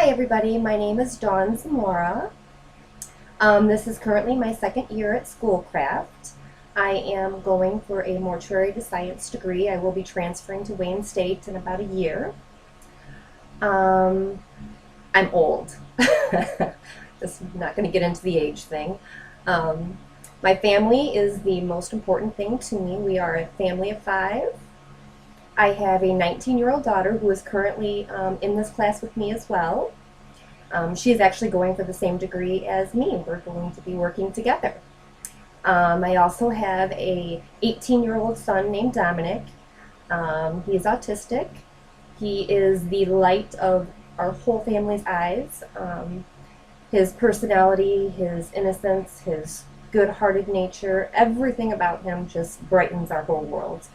Hi everybody, my name is Dawn Zamora. This is currently my second year at Schoolcraft. I am going for a mortuary to science degree. I will be transferring to Wayne State in about a year. I'm old. Just not going to get into the age thing. My family is the most important thing to me. We are a family of 5. I have a 19-year-old daughter who is currently in this class with me as well. She is actually going for the same degree as me. We're going to be working together. I also have a 18-year-old son named Dominic. He is autistic. He is the light of our whole family's eyes. His personality, his innocence, his good-hearted nature, everything about him just brightens our whole world.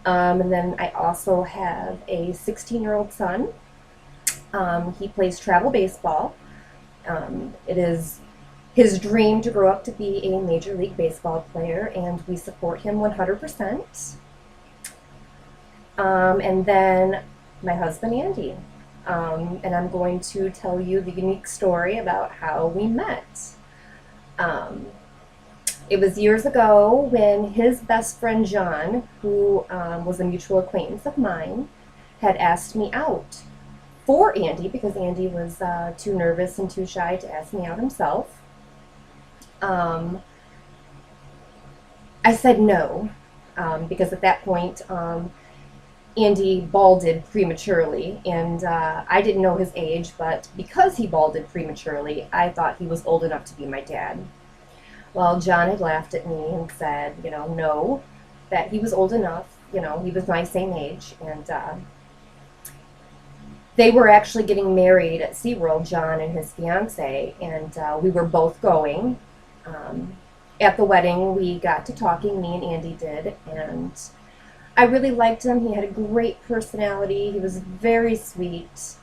And then I also have a 16-year-old son. He plays travel baseball. It is his dream to grow up to be a Major League Baseball player, and we support him 100%. And then my husband, Andy. And I'm going to tell you the unique story about how we met. It was years ago when his best friend John, who was a mutual acquaintance of mine, had asked me out for Andy because Andy was too nervous and too shy to ask me out himself. I said no because at that point Andy balded prematurely, and I didn't know his age, but because he balded prematurely, I thought he was old enough to be my dad. Well, John had laughed at me and said, no, that he was old enough, he was my same age, and they were actually getting married at SeaWorld, John and his fiance, and we were both going. At the wedding, we got to talking, me and Andy did, and I really liked him. He had a great personality. He was very sweet.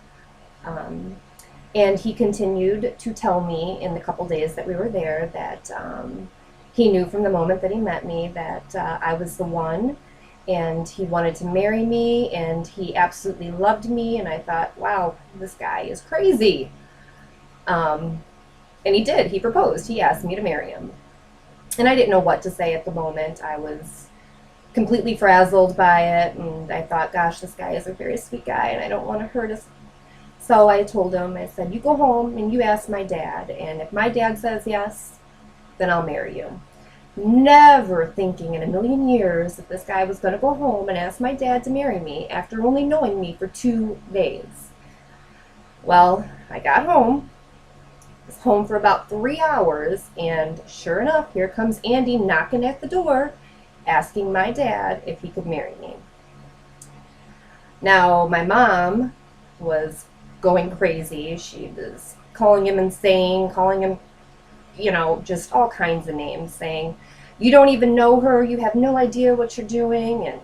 And he continued to tell me in the couple days that we were there that he knew from the moment that he met me that I was the one, and he wanted to marry me, and he absolutely loved me, and I thought, wow, this guy is crazy. And he did. He proposed. He asked me to marry him. And I didn't know what to say at the moment. I was completely frazzled by it, and I thought, gosh, this guy is a very sweet guy, and I don't want to hurt his. So I told him, I said, you go home and you ask my dad, and if my dad says yes, then I'll marry you. Never thinking in a million years that this guy was going to go home and ask my dad to marry me after only knowing me for 2 days. Well, I got home, was home for about 3 hours, and sure enough, here comes Andy knocking at the door, asking my dad if he could marry me. Now, my mom was going crazy. She was calling him insane, calling him, just all kinds of names, saying, you don't even know her, you have no idea what you're doing. And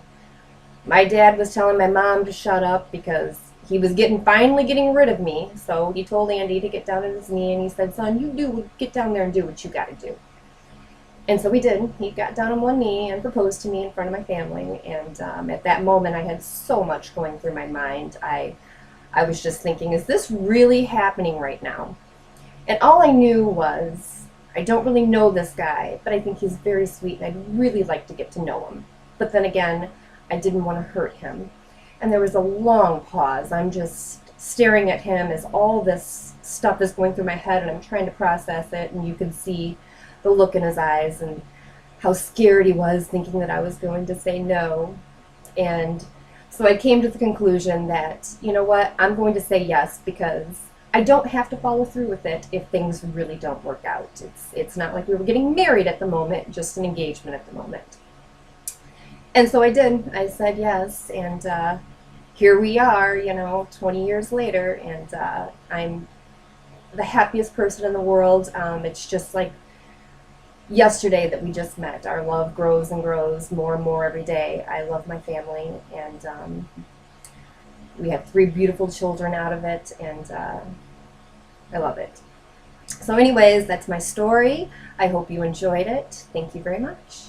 my dad was telling my mom to shut up because he was finally getting rid of me. So he told Andy to get down on his knee, and he said, son, get down there and do what you got to do. And so he did. He got down on one knee and proposed to me in front of my family. And at that moment, I had so much going through my mind. I was just thinking, is this really happening right now? And all I knew was, I don't really know this guy, but I think he's very sweet, and I'd really like to get to know him. But then again, I didn't want to hurt him. And there was a long pause. I'm just staring at him as all this stuff is going through my head, and I'm trying to process it, and you could see the look in his eyes and how scared he was, thinking that I was going to say no. And so I came to the conclusion that, you know what, I'm going to say yes, because I don't have to follow through with it if things really don't work out. It's not like we were getting married at the moment, just an engagement at the moment. And so I did. I said yes, and here we are, 20 years later, and I'm the happiest person in the world. It's just like yesterday that we just met. Our love grows and grows more and more every day. I love my family, and we have 3 beautiful children out of it, and I love it. So anyways, that's my story. I hope you enjoyed it. Thank you very much.